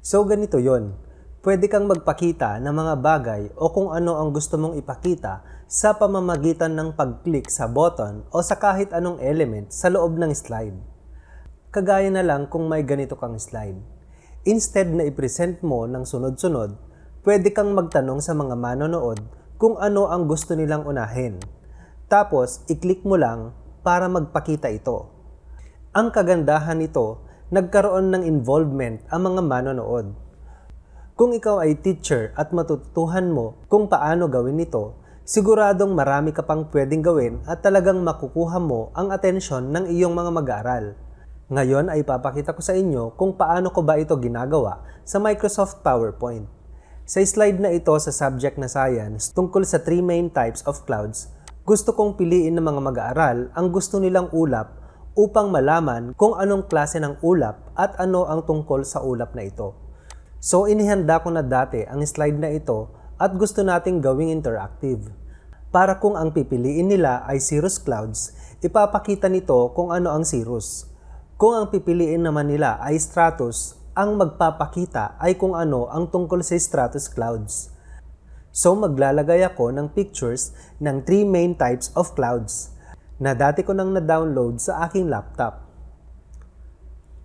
So ganito yon. Pwede kang magpakita ng mga bagay o kung ano ang gusto mong ipakita sa pamamagitan ng pag-click sa button o sa kahit anong element sa loob ng slide. Kagaya na lang kung may ganito kang slide. Instead na i-present mo ng sunod-sunod, pwede kang magtanong sa mga manonood kung ano ang gusto nilang unahin. Tapos, i-click mo lang para magpakita ito. Ang kagandahan nito, nagkaroon ng involvement ang mga manonood. Kung ikaw ay teacher at matutuhan mo kung paano gawin ito, siguradong marami ka pang pwedeng gawin at talagang makukuha mo ang atensyon ng iyong mga mag-aaral. Ngayon ay papakita ko sa inyo kung paano ko ba ito ginagawa sa Microsoft PowerPoint. Sa slide na ito sa subject na science tungkol sa 3 main types of clouds, gusto kong piliin ng mga mag-aaral ang gusto nilang ulap upang malaman kung anong klase ng ulap at ano ang tungkol sa ulap na ito. So inihanda ko na dati ang slide na ito at gusto nating gawing interactive. Para kung ang pipiliin nila ay cirrus clouds, ipapakita nito kung ano ang cirrus. Kung ang pipiliin naman nila ay stratus, ang magpapakita ay kung ano ang tungkol sa stratus clouds. So maglalagay ako ng pictures ng 3 main types of clouds na dati ko nang na-download sa aking laptop.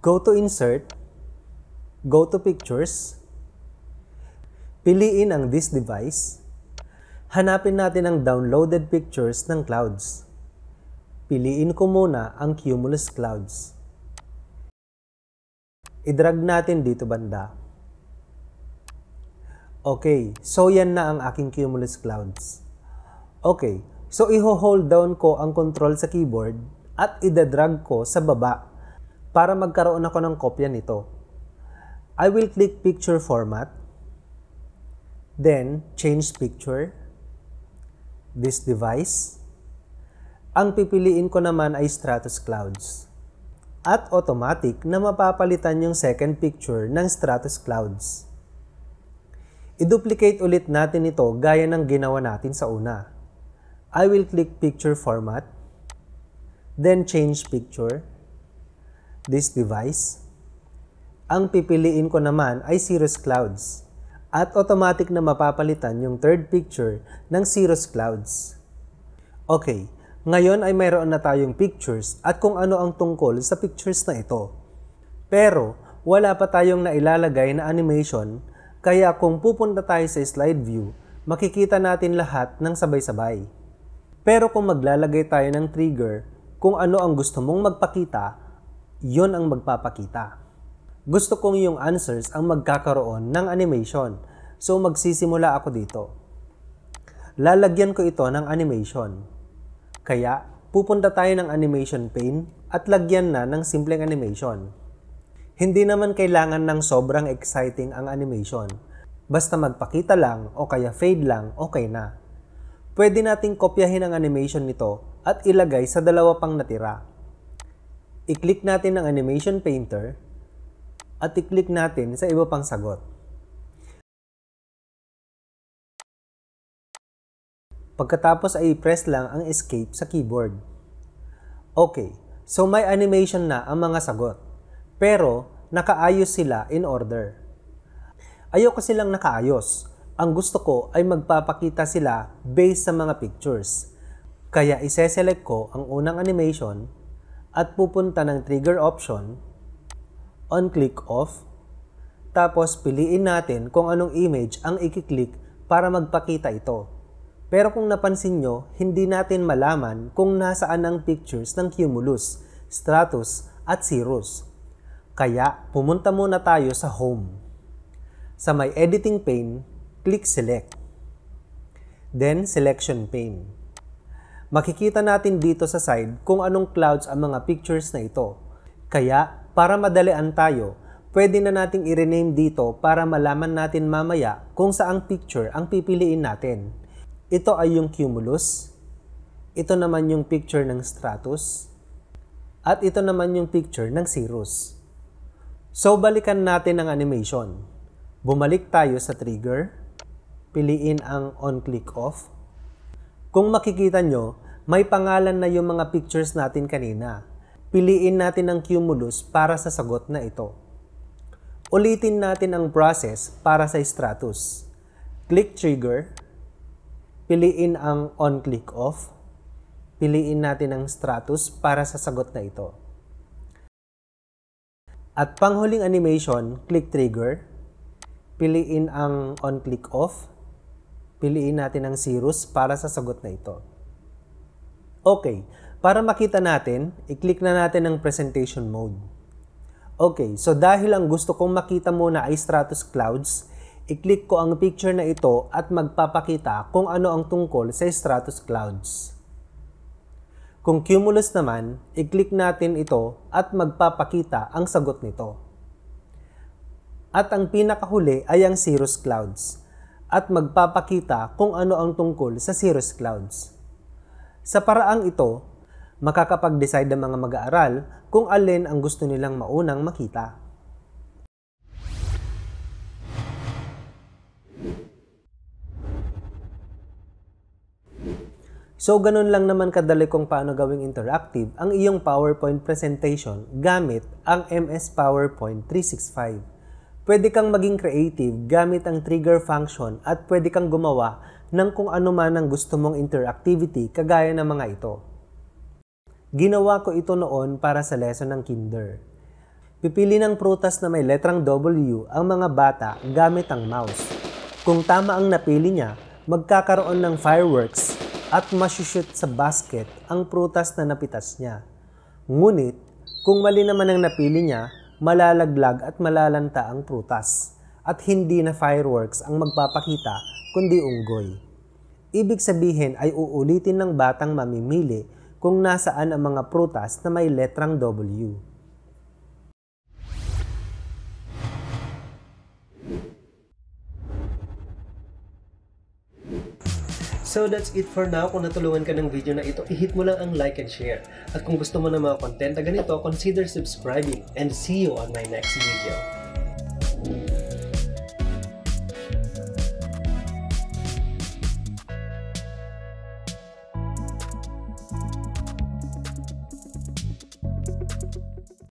Go to Insert, go to Pictures, piliin ang This Device, hanapin natin ang downloaded pictures ng clouds. Piliin ko muna ang Cumulus Clouds. I-drag natin dito banda. Okay, so yan na ang aking Cumulus Clouds. Okay, so i-hold down ko ang control sa keyboard at i-drag ko sa baba para magkaroon ako ng kopya nito. I will click Picture Format, then Change Picture, This Device. Ang pipiliin ko naman ay Stratus Clouds. At automatic na mapapalitan yung second picture ng Stratus Clouds. I-duplicate ulit natin ito gaya ng ginawa natin sa una. I will click Picture Format, then Change Picture, This Device. Ang pipiliin ko naman ay cirrus clouds at automatic na mapapalitan yung third picture ng cirrus clouds. Okay, ngayon ay mayroon na tayong pictures at kung ano ang tungkol sa pictures na ito. Pero wala pa tayong nailalagay na animation, kaya kung pupunta tayo sa slide view, makikita natin lahat ng sabay-sabay. Pero kung maglalagay tayo ng trigger, kung ano ang gusto mong magpakita, yon ang magpapakita. Gusto kong yung answers ang magkakaroon ng animation, so magsisimula ako dito. Lalagyan ko ito ng animation. Kaya, pupunta tayo ng animation pane at lagyan na ng simpleng animation. Hindi naman kailangan ng sobrang exciting ang animation. Basta magpakita lang o kaya fade lang, okay na. Pwede nating kopyahin ang animation nito at ilagay sa dalawa pang natira. I-click natin ang Animation Painter at i-click natin sa iba pang sagot. Pagkatapos ay i-press lang ang Escape sa keyboard. Okay, so may animation na ang mga sagot. Pero nakaayos sila in order. Ayoko silang nakaayos. Ang gusto ko ay magpapakita sila based sa mga pictures. Kaya ise-select ko ang unang animation at pupunta ng trigger option, on click off, tapos piliin natin kung anong image ang i-click para magpakita ito. Pero kung napansin nyo, hindi natin malaman kung nasaan ang pictures ng Cumulus, Stratus at Cirrus. Kaya pumunta muna tayo sa Home. Sa may editing pane, click Select. Then Selection pane. Makikita natin dito sa side kung anong clouds ang mga pictures na ito. Kaya para madalian tayo, pwede na nating i-rename dito para malaman natin mamaya kung saang picture ang pipiliin natin. Ito ay yung Cumulus, ito naman yung picture ng Stratus, at ito naman yung picture ng Cirrus. So balikan natin ang animation. Bumalik tayo sa trigger, piliin ang on click off. Kung makikita nyo, may pangalan na yung mga pictures natin kanina. Piliin natin ang Cumulus para sa sagot na ito. Ulitin natin ang process para sa Stratus. Click trigger, piliin ang on click off, piliin natin ang Stratus para sa sagot na ito. At panghuling animation, click trigger, piliin ang on click off, piliin natin ang Cirrus para sa sagot na ito. Okay, para makita natin, i-click na natin ang presentation mode. Okay, so dahil ang gusto kong makita muna ay stratus clouds, i-click ko ang picture na ito at magpapakita kung ano ang tungkol sa stratus clouds. Kung cumulus naman, i-click natin ito at magpapakita ang sagot nito. At ang pinakahuli ay ang cirrus clouds at magpapakita kung ano ang tungkol sa cirrus clouds. Sa paraang ito, makakapag-decide ang mga mag-aaral kung alin ang gusto nilang maunang makita. So, ganun lang naman kadali kung paano gawing interactive ang iyong PowerPoint presentation gamit ang MS PowerPoint 365. Pwede kang maging creative gamit ang trigger function at pwede kang gumawa ng kung ano man ang gusto mong interactivity kagaya ng mga ito. Ginawa ko ito noon para sa lesson ng kinder. Pipili ng prutas na may letrang W ang mga bata gamit ang mouse. Kung tama ang napili niya, magkakaroon ng fireworks at masushoot sa basket ang prutas na napitas niya. Ngunit, kung mali naman ang napili niya, malalaglag at malalanta ang prutas at hindi na fireworks ang magpapakita kundi unggoy. Ibig sabihin ay uulitin ng batang mamimili kung nasaan ang mga prutas na may letrang W. So that's it for now. Kung natulungan ka ng video na ito, i-hit mo lang ang like and share. At kung gusto mo ng mga content na ganito, consider subscribing and see you on my next video.